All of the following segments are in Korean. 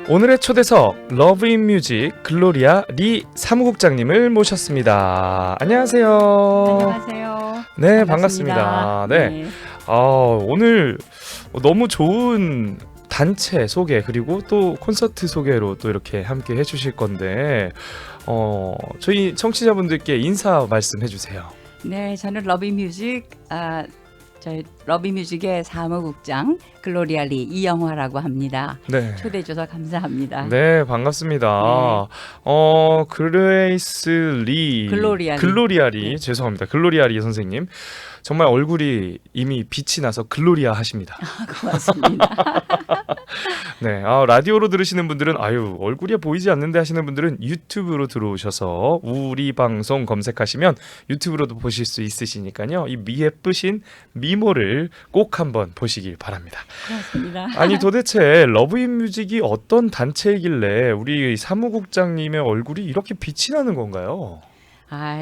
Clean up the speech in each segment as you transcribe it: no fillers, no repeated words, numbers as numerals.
오늘의 초대석 러브인뮤직 글로리아 리 사무국장님을 모셨습니다. 안녕하세요. 안녕하세요. 네, 반갑습니다. 반갑습니다. 네. 오늘 너무 좋은 단체 소개 그리고 또 콘서트 소개로 또 이렇게 함께 해주실 건데 저희 청취자분들께 인사 말씀해 주세요. 네, 저는 러비뮤직 저희 러비뮤직의 사무국장 글로리아 리 이영화라고 합니다. 네. 초대해 주셔서 감사합니다. 네, 반갑습니다. 그레이스 리, 글로리아 리. 리, 죄송합니다. 글로리아 리 선생님. 정말 얼굴이 이미 빛이 나서 글로리아 하십니다. 고맙습니다. 네, 라디오로 들으시는 분들은 얼굴이 보이지 않는데 하시는 분들은 유튜브로 들어오셔서 우리 방송 검색하시면 유튜브로도 보실 수 있으시니까요. 이 예쁘신 미모를 꼭 한번 보시길 바랍니다. 고맙습니다. 아니 도대체 러브인뮤직이 어떤 단체이길래 우리 사무국장님의 얼굴이 이렇게 빛이 나는 건가요?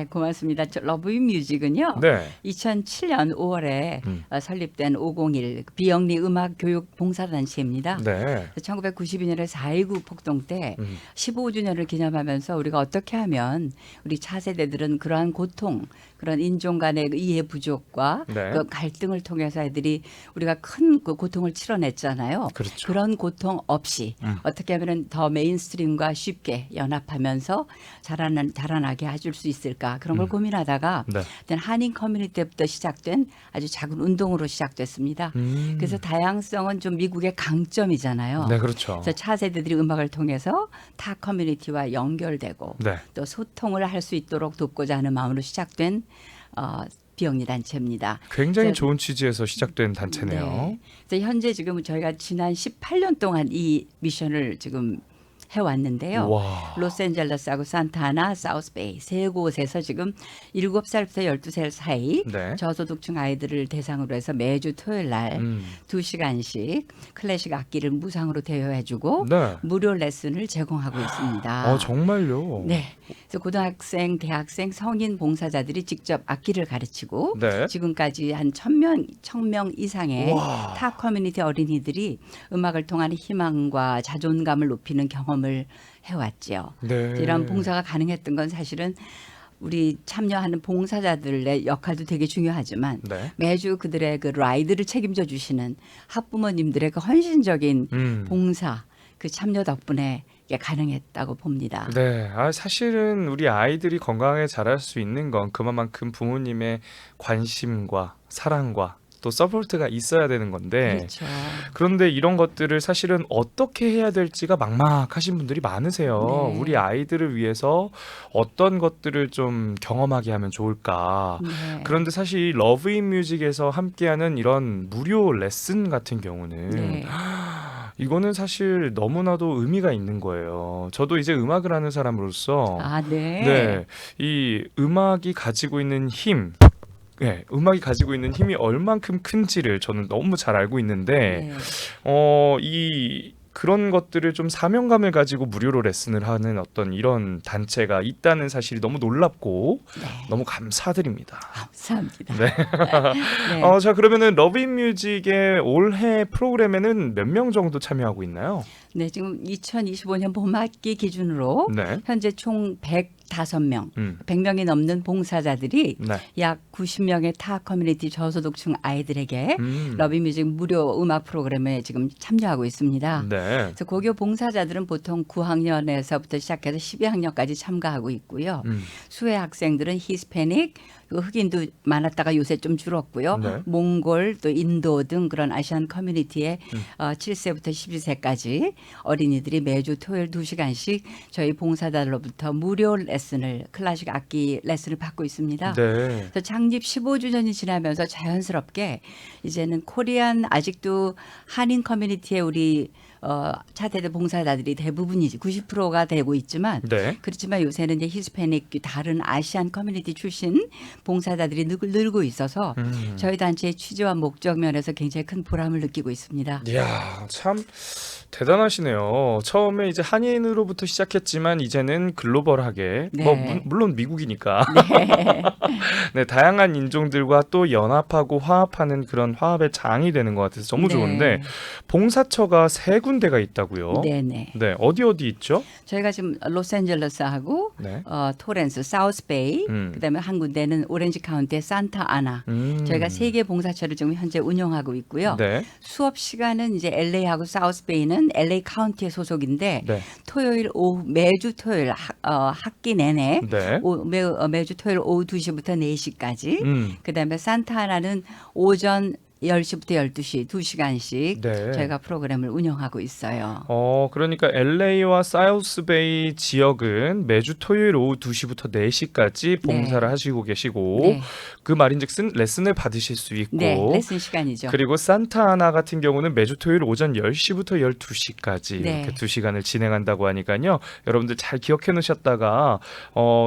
고맙습니다. 러브뮤직은요. 네. 2007년 5월에 설립된 501 비영리 음악 교육 봉사단체입니다. 네. 1992년에 4.19 폭동 때 15주년을 기념하면서 우리가 어떻게 하면 우리 차세대들은 그러한 고통, 그런 인종 간의 이해 부족과 네. 그 갈등을 통해서 애들이 우리가 큰 그 고통을 치러냈잖아요. 그렇죠. 그런 고통 없이 어떻게 하면 더 메인스트림과 쉽게 연합하면서 자라나게 해줄 수 있을까 그런 걸 고민하다가 네. 한인 커뮤니티 때부터 시작된 아주 작은 운동으로 시작됐습니다. 그래서 다양성은 좀 미국의 강점이잖아요. 네, 그렇죠. 그래서 차세대들이 음악을 통해서 타 커뮤니티와 연결되고 네. 또 소통을 할 수 있도록 돕고자 하는 마음으로 시작된 비영리 단체입니다. 굉장히 좋은 취지에서 시작된 단체네요. 네. 그래서 현재 지금 저희가 지난 18년 동안 이 미션을 지금 해왔는데요. 와. 로스앤젤레스하고 산타나, 사우스베이 세 곳에서 지금 7살부터 12살 사이 네. 저소득층 아이들을 대상으로 해서 매주 토요일 날 2시간씩 클래식 악기를 무상으로 대여해주고 네. 무료 레슨을 제공하고 있습니다. 정말요? 네. 그래서 고등학생, 대학생, 성인 봉사자들이 직접 악기를 가르치고 네. 지금까지 한 1,000명 이상의 와. 타 커뮤니티 어린이들이 음악을 통한 희망과 자존감을 높이는 경험을 해왔죠. 네. 이런 봉사가 가능했던 건 사실은 우리 참여하는 봉사자들의 역할도 되게 중요하지만 네. 매주 그들의 그 라이드를 책임져 주시는 학부모님들의 그 헌신적인 봉사 그 참여 덕분에 이게 가능했다고 봅니다. 네, 사실은 우리 아이들이 건강하게 자랄 수 있는 건 그만큼 부모님의 관심과 사랑과 또 서포트가 있어야 되는 건데 그렇죠. 그런데 이런 것들을 사실은 어떻게 해야 될지가 막막하신 분들이 많으세요. 네. 우리 아이들을 위해서 어떤 것들을 좀 경험하게 하면 좋을까. 네. 그런데 사실 러브인뮤직에서 함께하는 이런 무료 레슨 같은 경우는 네. 이거는 사실 너무나도 의미가 있는 거예요. 저도 이제 음악을 하는 사람으로서 네. 네, 이 음악이 가지고 있는 힘, 네, 음악이 가지고 있는 힘이 얼만큼 큰지를 저는 너무 잘 알고 있는데, 네. 그런 것들을 좀 사명감을 가지고 무료로 레슨을 하는 어떤 이런 단체가 있다는 사실이 너무 놀랍고 네. 너무 감사드립니다. 감사합니다. 네. 네. 자, 그러면은 러브인뮤직의 올해 프로그램에는 몇 명 정도 참여하고 있나요? 네, 지금 2025년 봄학기 기준으로 네. 현재 총 105명, 음. 100명이 넘는 봉사자들이 네. 약 90명의 타 커뮤니티 저소득층 아이들에게 음. 러비뮤직 무료 음악 프로그램에 지금 참여하고 있습니다. 네. 그래서 고교 봉사자들은 보통 9학년에서부터 시작해서 12학년까지 참가하고 있고요. 수혜 학생들은 히스패닉, 흑인도 많았다가 요새 좀 줄었고요. 네. 몽골 또 인도 등 그런 아시안 커뮤니티의 7세부터 12세까지 어린이들이 매주 토요일 2시간씩 저희 봉사자들로부터 무료 레슨을 클래식 악기 레슨을 받고 있습니다. 네. 그래서 창립 15주년이 지나면서 자연스럽게 이제는 코리안 아직도 한인 커뮤니티에 우리 차세대 봉사자들이 대부분이지 90%가 되고 있지만 네. 그렇지만 요새는 이제 히스패닉 다른 아시안 커뮤니티 출신 봉사자들이 늘고 있어서 저희 단체의 취지와 목적 면에서 굉장히 큰 보람을 느끼고 있습니다. 이야, 참 대단하시네요. 처음에 이제 한인으로부터 시작했지만 이제는 글로벌하게 네. 뭐 물론 미국이니까 네. 네, 다양한 인종들과 또 연합하고 화합하는 그런 화합의 장이 되는 것 같아서 너무 좋은데 봉사처가 3군데가 있다고요? 네네. 네, 어디 있죠? 저희가 지금 로스앤젤레스하고 네. 토렌스, 사우스베이, 그다음에 한 군데는 오렌지 카운티의 산타아나. 저희가 3개 봉사처를 지금 현재 운영하고 있고요. 네. 수업 시간은 이제 LA하고 사우스베이는 LA 카운티의 소속인데 네. 토요일 오후 매주 토요일 학기 내내 네. 매주 토요일 오후 2시부터 4시까지. 음. 그다음에 산타아나는 오전 10시부터 12시 2시간씩 네. 저희가 프로그램을 운영하고 있어요. 그러니까 LA와 사우스베이 지역은 매주 토요일 오후 2시부터 4시까지 봉사를 하시고 계시고 네. 그 말인즉슨 레슨을 받으실 수 있고 네, 레슨 시간이죠. 그리고 산타아나 같은 경우는 매주 토요일 오전 10시부터 12시까지 네. 이렇게 2시간을 진행한다고 하니까요. 여러분들 잘 기억해 놓으셨다가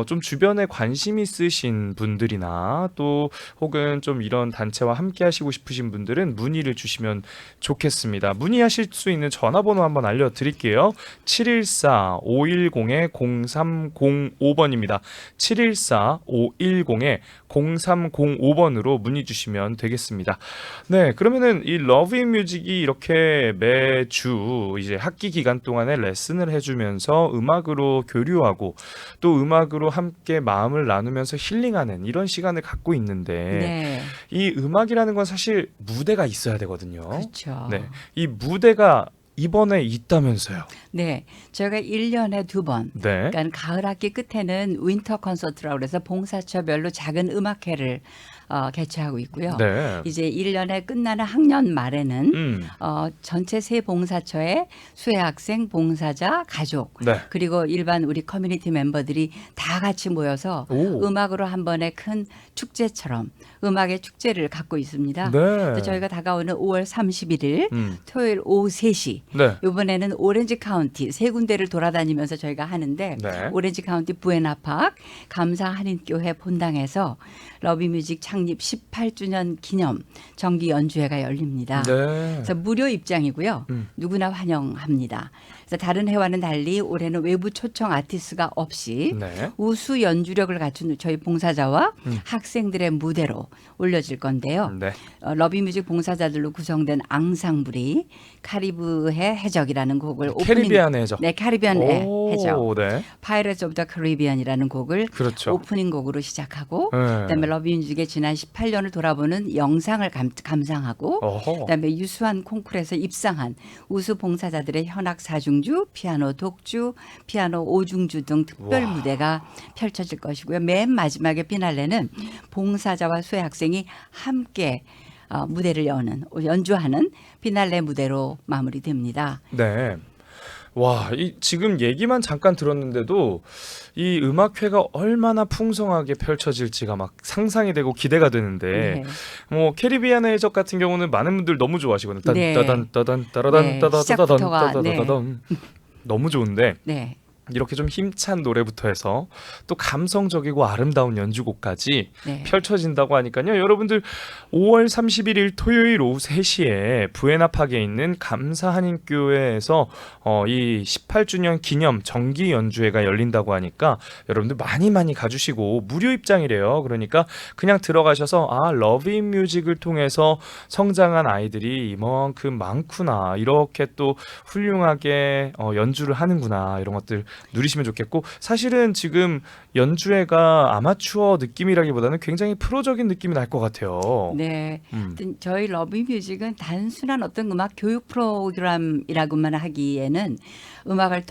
좀 주변에 관심 있으신 분들이나 또 혹은 좀 이런 단체와 함께 하시고 싶으신 분들은 문의를 주시면 좋겠습니다. 문의하실 수 있는 전화번호 한번 알려드릴게요. 714-510-0305번입니다. 714-510-0305번으로 문의 주시면 되겠습니다. 네, 그러면은 이 러브인뮤직이 이렇게 매주 이제 학기 기간 동안에 레슨을 해주면서 음악으로 교류하고 또 음악으로 함께 마음을 나누면서 힐링하는 이런 시간을 갖고 있는데 네. 이 음악이라는 건 사실 무대가 있어야 되거든요. 그렇죠. 네, 이 무대가 이번에 있다면서요. 네, 저희가 1년에 2번. 네. 그러니까 가을 학기 끝에는 윈터 콘서트라고 그래서 봉사처별로 작은 음악회를 개최하고 있고요. 네. 이제 1년에 끝나는 학년 말에는 음. 전체 세 봉사처의 수혜학생, 봉사자, 가족 네. 그리고 일반 우리 커뮤니티 멤버들이 다 같이 모여서 오. 음악으로 한 번의 큰 축제처럼 음악의 축제를 갖고 있습니다. 네. 그래서 저희가 다가오는 5월 31일 토요일 오후 3시 네. 이번에는 오렌지 카운티 3군데를 돌아다니면서 저희가 하는데 네. 오렌지 카운티 부에나팍 감사 한인교회 본당에서 러비뮤직 창립 18주년 기념 정기 연주회가 열립니다. 네. 그래서 무료 입장이고요. 누구나 환영합니다. 그래서 다른 해와는 달리 올해는 외부 초청 아티스트가 없이 네. 우수 연주력을 갖춘 저희 봉사자와 학생들의 무대로 올려질 건데요. 네. 러비뮤직 봉사자들로 구성된 앙상블이 카리브해 해적이라는 곡을 캐리비안의 해적. 네, 카리비안의 해적. 네. 파이러츠 오브 더 카리비안이라는 곡을 그렇죠. 오프닝 곡으로 시작하고 네. 그다음에 러비뮤직의 지난 18년을 돌아보는 영상을 감상하고 어허. 그다음에 유수한 콩쿠르에서 입상한 우수 봉사자들의 현악 사중주, 피아노 독주, 피아노 오중주 등 특별 와. 무대가 펼쳐질 것이고요. 맨 마지막에 피날레는 봉사자와 수혜 학생이 함께 무대를 연주하는 피날레 무대로 마무리됩니다. 네. 와, 지금 얘기만 잠깐 들었는데도 이 음악회가 얼마나 풍성하게 펼쳐질지가 막 상상이 되고 기대가 되는데 네. 뭐 캐리비안의 해적 같은 경우는 많은 분들 너무 좋아하시거든요. 네. 따단 따단 따라단 네, 따다다단 시작부터가, 따다다단 너무 좋은데 네. 이렇게 좀 힘찬 노래부터 해서 또 감성적이고 아름다운 연주곡까지 네. 펼쳐진다고 하니까요. 여러분들 5월 31일 토요일 오후 3시에 부에나팍에 있는 감사한인교회에서 이 18주년 기념 정기 연주회가 열린다고 하니까 여러분들 많이 가주시고 무료 입장이래요. 그러니까 그냥 들어가셔서 러브인뮤직을 통해서 성장한 아이들이 이만큼 많구나, 이렇게 또 훌륭하게 연주를 하는구나, 이런 것들 누리시면 좋겠고, 사실은 지금 연주회가 아마추어 느낌이라기보다는 굉장히 프로적인 느낌이 날 것 같아요. 네. 저희 러브뮤직은 단순한 어떤 음악 교육 프로그램이라고만 하기에는 음악을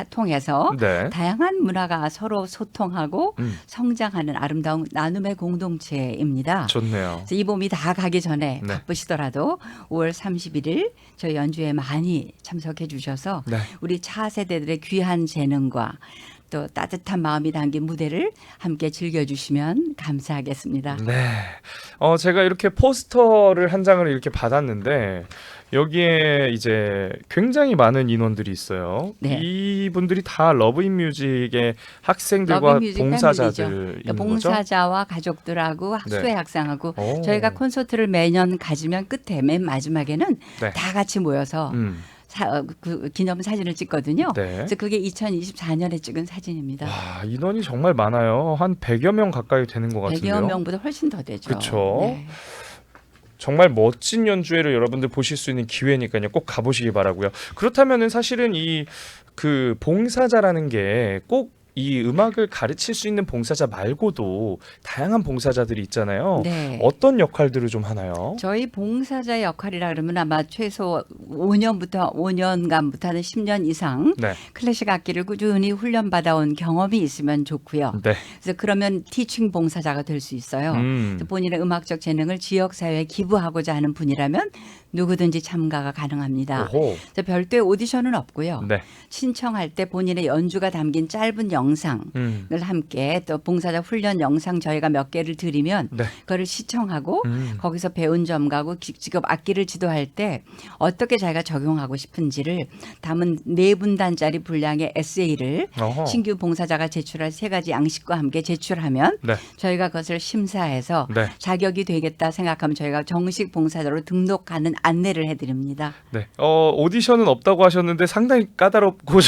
통해서 네. 다양한 문화가 서로 소통하고 성장하는 아름다운 나눔의 공동체입니다. 좋네요. 그래서 이 봄이 다 가기 전에 네. 바쁘시더라도 5월 31일 저희 연주회 많이 참석해 주셔서 네. 우리 차세대들의 귀한 재능과 또 따뜻한 마음이 담긴 무대를 함께 즐겨주시면 감사하겠습니다. 네. 제가 이렇게 포스터를 한 장을 이렇게 받았는데 여기에 이제 굉장히 많은 인원들이 있어요. 네. 이분들이 다 러브인뮤직의 학생들과 러브인뮤직 봉사자들 패밀리죠. 있는 그러니까 거죠. 봉사자와 가족들하고 네. 수혜 학생하고 오. 저희가 콘서트를 매년 가지면 끝에 맨 마지막에는 네. 다 같이 모여서 그 기념 사진을 찍거든요. 네. 그래서 그게 2024년에 찍은 사진입니다. 와, 인원이 정말 많아요. 한 100여 명 가까이 되는 것 100여 같은데요. 명보다 훨씬 더 되죠. 그쵸. 네. 정말 멋진 연주회를 여러분들 보실 수 있는 기회니까요. 꼭 가보시기 바라고요. 그렇다면은 사실은 이 그 봉사자라는 게 꼭 이 음악을 가르칠 수 있는 봉사자 말고도 다양한 봉사자들이 있잖아요. 네. 어떤 역할들을 좀 하나요? 저희 봉사자 역할이라 그러면 아마 최소 5년간부터 하는 10년 이상 네. 클래식 악기를 꾸준히 훈련받아온 경험이 있으면 좋고요. 네. 그래서 그러면 티칭 봉사자가 될 수 있어요. 그래서 본인의 음악적 재능을 지역사회에 기부하고자 하는 분이라면 누구든지 참가가 가능합니다. 오호. 그래서 별도의 오디션은 없고요. 네. 신청할 때 본인의 연주가 담긴 짧은 영상을 함께 또 봉사자 훈련 영상 저희가 몇 개를 드리면 네. 그거를 시청하고 거기서 배운 점하고 직업 악기를 지도할 때 어떻게 자기가 적용하고 싶은지를 담은 4분단짜리 분량의 에세이를 어허. 신규 봉사자가 제출할 3가지 양식과 함께 제출하면 네. 저희가 그것을 심사해서 네. 자격이 되겠다 생각하면 저희가 정식 봉사자로 등록하는 안내를 해드립니다. 네. 오디션은 없다고 하셨는데 상당히 까다롭고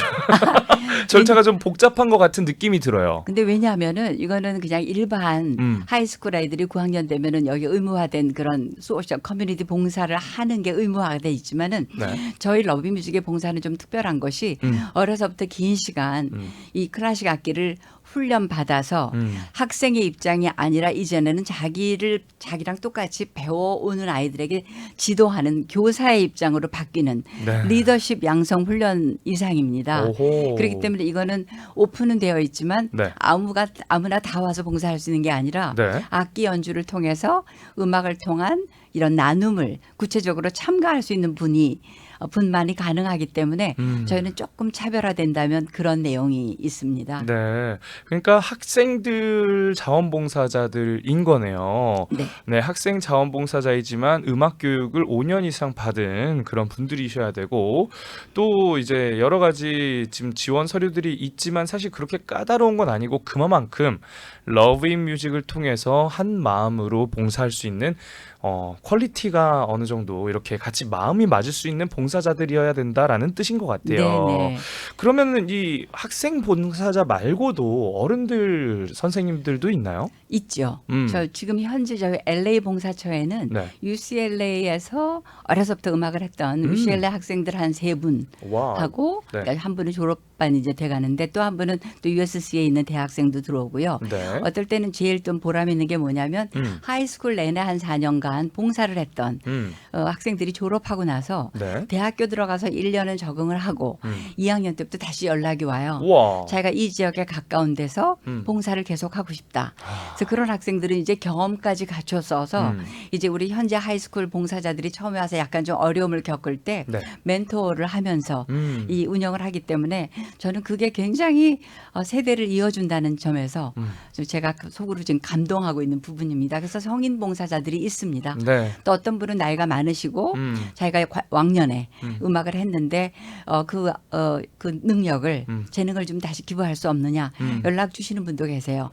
절차가 좀 복잡한 것 같은 느낌이 들어요. 근데 왜냐하면은 이거는 그냥 일반 하이스쿨 아이들이 9학년 되면은 여기 의무화된 그런 소셜 커뮤니티 봉사를 하는 게 의무화돼 있지만은 네. 저희 러브뮤직의 봉사는 좀 특별한 것이 어려서부터 긴 시간 이 클래식 악기를 훈련 받아서 학생의 입장이 아니라 이제는 자기랑 똑같이 배워오는 아이들에게 지도하는 교사의 입장으로 바뀌는 네. 리더십 양성 훈련 이상입니다. 오호. 그렇기 때문에 이거는 오픈은 되어 있지만 네. 아무나 다 와서 봉사할 수 있는 게 아니라 네. 악기 연주를 통해서 음악을 통한 이런 나눔을 구체적으로 참가할 수 있는 분만이 가능하기 때문에 저희는 조금 차별화된다면 그런 내용이 있습니다. 네. 그러니까 학생들 자원봉사자들인 거네요. 네. 네, 학생 자원봉사자이지만 음악 교육을 5년 이상 받은 그런 분들이셔야 되고 또 이제 여러 가지 지금 지원 서류들이 있지만 사실 그렇게 까다로운 건 아니고 그만큼 러브인뮤직을 통해서 한 마음으로 봉사할 수 있는 퀄리티가 어느 정도 이렇게 같이 마음이 맞을 수 있는 봉사자들이어야 된다라는 뜻인 것 같아요. 네네. 그러면은 이 학생 봉사자 말고도 어른들 선생님들도 있나요? 있죠. 저 지금 현재 저희 LA 봉사처에는 네. UCLA에서 어려서부터 음악을 했던 UCLA 학생들 한 3분 와. 하고 네. 한 분은 졸업반 이제 돼가는데 또 한 분은 또 USC에 있는 대학생도 들어오고요. 네. 어떨 때는 제일 좀 보람 있는 게 뭐냐면 하이스쿨 내내 한 4년간 봉사를 했던 학생들이 졸업하고 나서 네. 대학교 들어가서 1년은 적응을 하고 2학년 때부터 다시 연락이 와요. 우와. 자기가 이 지역에 가까운 데서 봉사를 계속하고 싶다. 그래서 그런 학생들은 이제 경험까지 갖춰서 이제 우리 현재 하이스쿨 봉사자들이 처음에 와서 약간 좀 어려움을 겪을 때 네. 멘토를 하면서 이 운영을 하기 때문에 저는 그게 굉장히 세대를 이어준다는 점에서 좀 제가 속으로 지금 감동하고 있는 부분입니다. 그래서 성인 봉사자들이 있습니다. 네. 또 어떤 분은 나이가 많으시고 자기가 왕년에 음악을 했는데 그 능력을 재능을 좀 다시 기부할 수 없느냐 연락 주시는 분도 계세요.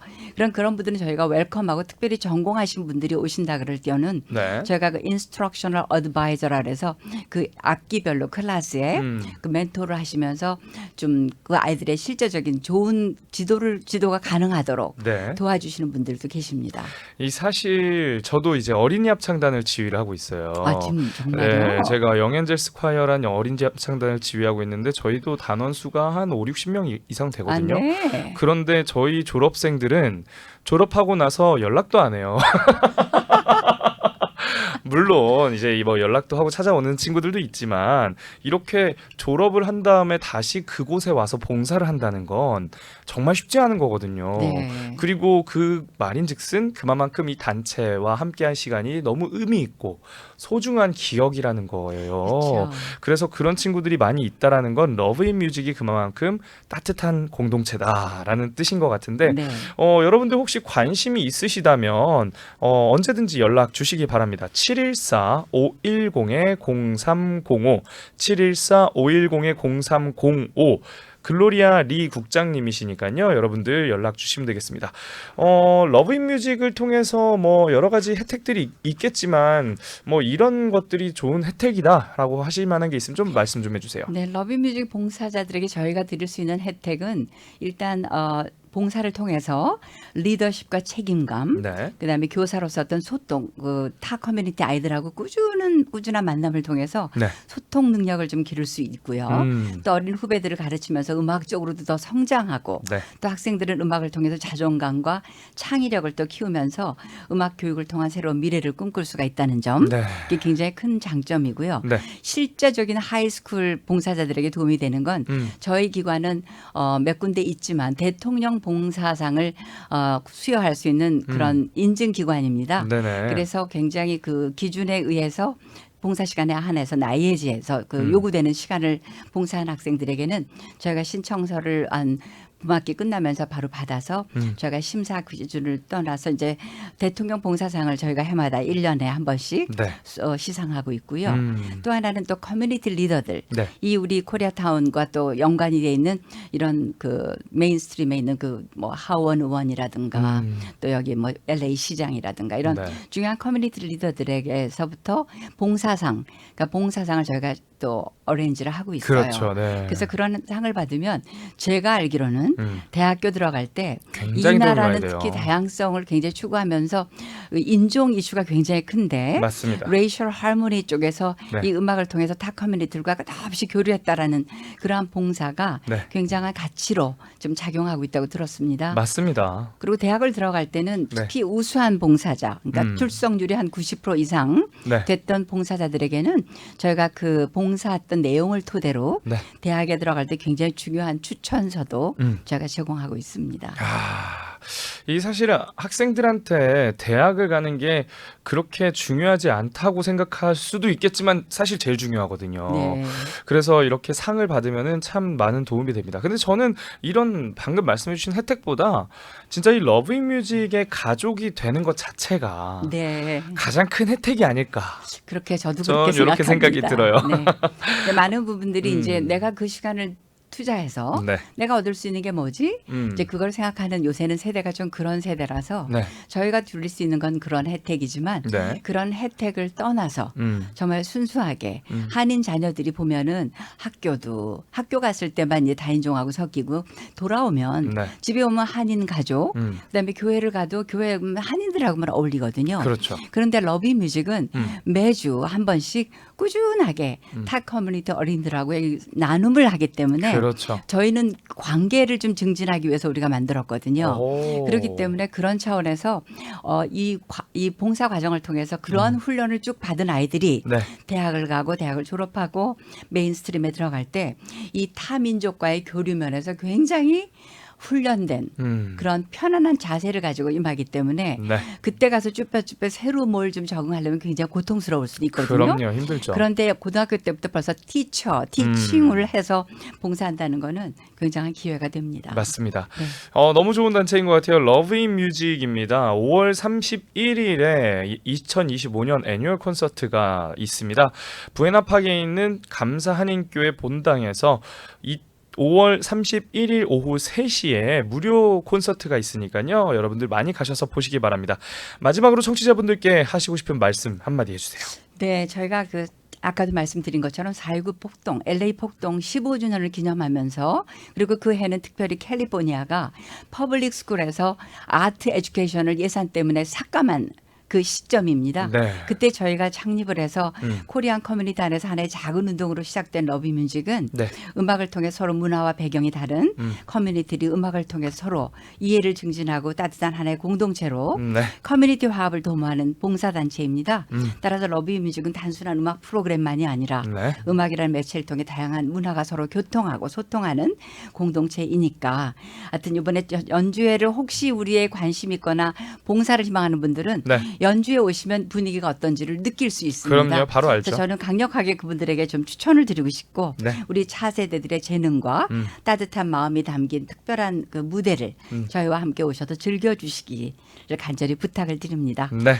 그런 분들은 저희가 웰컴하고 특별히 전공하신 분들이 오신다 그럴 때는 네. 저희가 그 인스트럭셔널 어드바이저라 그래서 그 악기별로 클래스에 그 멘토를 하시면서 좀 그 아이들의 실제적인 좋은 지도가 가능하도록 네. 도와주시는 분들도 계십니다. 이 사실 저도 이제 어린이 합창단을 지휘를 하고 있어요. 아, 지금 정말요? 네, 제가 영앤젤 스콰이어라는 어린이 합창단을 지휘하고 있는데 저희도 단원 수가 한 5, 60명 이상 되거든요. 아, 네. 그런데 저희 졸업생들은 졸업하고 나서 연락도 안 해요. 물론 이제 뭐 연락도 하고 찾아오는 친구들도 있지만 이렇게 졸업을 한 다음에 다시 그곳에 와서 봉사를 한다는 건 정말 쉽지 않은 거거든요. 네. 그리고 그 말인즉슨 그만큼 이 단체와 함께한 시간이 너무 의미 있고 소중한 기억이라는 거예요. 그렇죠. 그래서 그런 친구들이 많이 있다라는 건 러브인뮤직이 그만큼 따뜻한 공동체다라는 뜻인 것 같은데 네. 여러분들 혹시 관심이 있으시다면 언제든지 연락 주시기 바랍니다. 714-510-0305 714-510-0305 글로리아 리 국장님이시니까요. 여러분들 연락 주시면 되겠습니다. 러브인뮤직을 통해서 뭐 여러 가지 혜택들이 있겠지만 뭐 이런 것들이 좋은 혜택이다라고 하실 만한 게 있으면 좀 말씀 좀 해주세요. 네, 러브뮤직 봉사자들에게 저희가 드릴 수 있는 혜택은 일단 봉사를 통해서 리더십과 책임감, 네. 그다음에 교사로서 어떤 소통, 타 커뮤니티 아이들하고 꾸준한 만남을 통해서 네. 소통 능력을 좀 기를 수 있고요. 또 어린 후배들을 가르치면서 음악적으로도 더 성장하고 네. 또 학생들은 음악을 통해서 자존감과 창의력을 또 키우면서 음악 교육을 통한 새로운 미래를 꿈꿀 수가 있다는 점, 네. 이게 굉장히 큰 장점이고요. 네. 실제적인 하이스쿨 봉사자들에게 도움이 되는 건 저희 기관은 몇 군데 있지만 대통령 봉사상을 수여할 수 있는 그런 인증 기관입니다. 네네. 그래서 굉장히 그 기준에 의해서 봉사 시간에 한해서 나이에 지해서 그 요구되는 시간을 봉사한 학생들에게는 저희가 신청서를 한 봄학기 끝나면서 바로 받아서 저희가 심사 기준을 떠나서 이제 대통령 봉사상을 저희가 해마다 1년에 한 번씩 네. 시상하고 있고요. 또 하나는 또 커뮤니티 리더들, 네. 이 우리 코리아타운과 또 연관이 돼 있는 이런 그 메인스트림에 있는 그 뭐 하원 의원이라든가 또 여기 뭐 LA 시장이라든가 이런 네. 중요한 커뮤니티 리더들에게서부터 봉사상, 그러니까 봉사상을 저희가 또 어레인지를 하고 있어요. 그렇죠. 네. 그래서 그런 상을 받으면 제가 알기로는 대학교 들어갈 때 이 굉장히 도움이 많이 나라는 돼요. 특히 다양성을 굉장히 추구하면서 인종 이슈가 굉장히 큰데 맞습니다. 레이셜 하모니 쪽에서 네. 이 음악을 통해서 타 커뮤니티들과 끝없이 교류했다라는 그러한 봉사가 네. 굉장한 가치로 좀 작용하고 있다고 들었습니다. 맞습니다. 그리고 대학을 들어갈 때는 네. 특히 우수한 봉사자, 그러니까 출석률이 한 90% 이상 네. 됐던 봉사자들에게는 저희가 그 봉사했던 내용을 토대로 네. 대학에 들어갈 때 굉장히 중요한 추천서도 음. 저희가 제공하고 있습니다. 이 사실 학생들한테 대학을 가는 게 그렇게 중요하지 않다고 생각할 수도 있겠지만 사실 제일 중요하거든요. 네. 그래서 이렇게 상을 받으면은 참 많은 도움이 됩니다. 근데 저는 이런 방금 말씀해 주신 혜택보다 진짜 이 러브인뮤직의 가족이 되는 것 자체가 네. 가장 큰 혜택이 아닐까. 그렇게 저도 전 그렇게 이렇게 생각이 생각합니다. 들어요. 네. 근데 많은 부분들이 이제 내가 그 시간을 투자해서 네. 내가 얻을 수 있는 게 뭐지? 음. 이제 그걸 생각하는 요새는 세대가 좀 그런 세대라서 네. 저희가 누릴 수 있는 건 그런 혜택이지만 네. 그런 혜택을 떠나서 정말 순수하게 한인 자녀들이 보면은 학교 갔을 때만 이제 다인종하고 섞이고 돌아오면 네. 집에 오면 한인 가족, 그다음에 교회를 가도 교회 한인들하고만 어울리거든요. 그렇죠. 그런데 러비뮤직은 매주 한 번씩 꾸준하게 타 커뮤니티 어린들하고 나눔을 하기 때문에 그렇죠. 저희는 관계를 좀 증진하기 위해서 우리가 만들었거든요. 오. 그렇기 때문에 그런 차원에서 이 봉사 과정을 통해서 그런 훈련을 쭉 받은 아이들이 네. 대학을 가고 대학을 졸업하고 메인스트림에 들어갈 때 이 타민족과의 교류 면에서 굉장히 훈련된 그런 편안한 자세를 가지고 임하기 때문에 네. 그때 가서 쭈뼛쭈뼛 새로 뭘 좀 적응하려면 굉장히 고통스러울 수도 있거든요. 그럼요. 힘들죠. 그런데 고등학교 때부터 벌써 티칭을 해서 봉사한다는 거는 굉장한 기회가 됩니다. 맞습니다. 네. 너무 좋은 단체인 것 같아요. 러브인뮤직입니다. 5월 31일에 2025년 애뉴얼 콘서트가 있습니다. 부에나파크에 있는 감사 한인교회 본당에서 5월 31일 오후 3시에 무료 콘서트가 있으니까요. 여러분들 많이 가셔서 보시기 바랍니다. 마지막으로 청취자분들께 하시고 싶은 말씀 한마디 해주세요. 네, 저희가 아까도 말씀드린 것처럼 4.19 폭동, LA 폭동 15주년을 기념하면서 그리고 그 해는 특별히 캘리포니아가 퍼블릭 스쿨에서 아트 에듀케이션을 예산 때문에 삭감한 그 시점입니다. 네. 그때 저희가 창립을 해서 코리안 커뮤니티 안에서 하나의 작은 운동으로 시작된 러비뮤직은 네. 음악을 통해 서로 문화와 배경이 다른 커뮤니티들이 음악을 통해 서로 이해를 증진하고 따뜻한 하나의 공동체로 네. 커뮤니티 화합을 도모하는 봉사단체입니다. 따라서 러비뮤직은 단순한 음악 프로그램만이 아니라 네. 음악이라는 매체를 통해 다양한 문화가 서로 교통하고 소통하는 공동체이니까 하여튼 이번에 연주회를 혹시 우리의 관심 있거나 봉사를 희망하는 분들은 네. 연주에 오시면 분위기가 어떤지를 느낄 수 있습니다. 그럼요. 바로 알죠. 그래서 저는 강력하게 그분들에게 좀 추천을 드리고 싶고 네. 우리 차세대들의 재능과 따뜻한 마음이 담긴 특별한 그 무대를 저희와 함께 오셔서 즐겨주시기를 간절히 부탁을 드립니다. 네.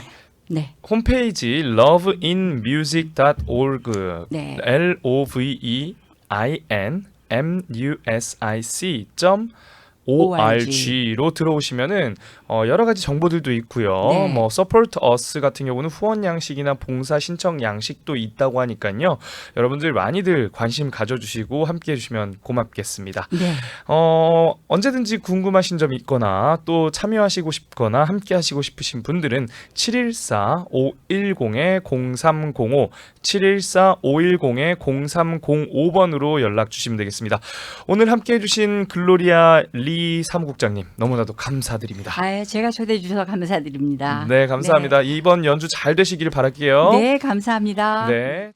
네. 홈페이지 loveinmusic.org 네. loveinmusic.org로 들어오시면은 여러 가지 정보들도 있고요. 네. 뭐 Support Us 같은 경우는 후원 양식이나 봉사 신청 양식도 있다고 하니까요. 여러분들 많이들 관심 가져주시고 함께해 주시면 고맙겠습니다. 네. 언제든지 궁금하신 점 있거나 또 참여하시고 싶거나 함께하시고 싶으신 분들은 714-510-0305 714-510-0305번으로 연락 주시면 되겠습니다. 오늘 함께해 주신 글로리아 리 사무국장님 너무나도 감사드립니다. 제가 초대해 주셔서 감사드립니다. 네, 감사합니다. 이번 연주 잘 되시길 바랄게요. 네, 감사합니다. 네.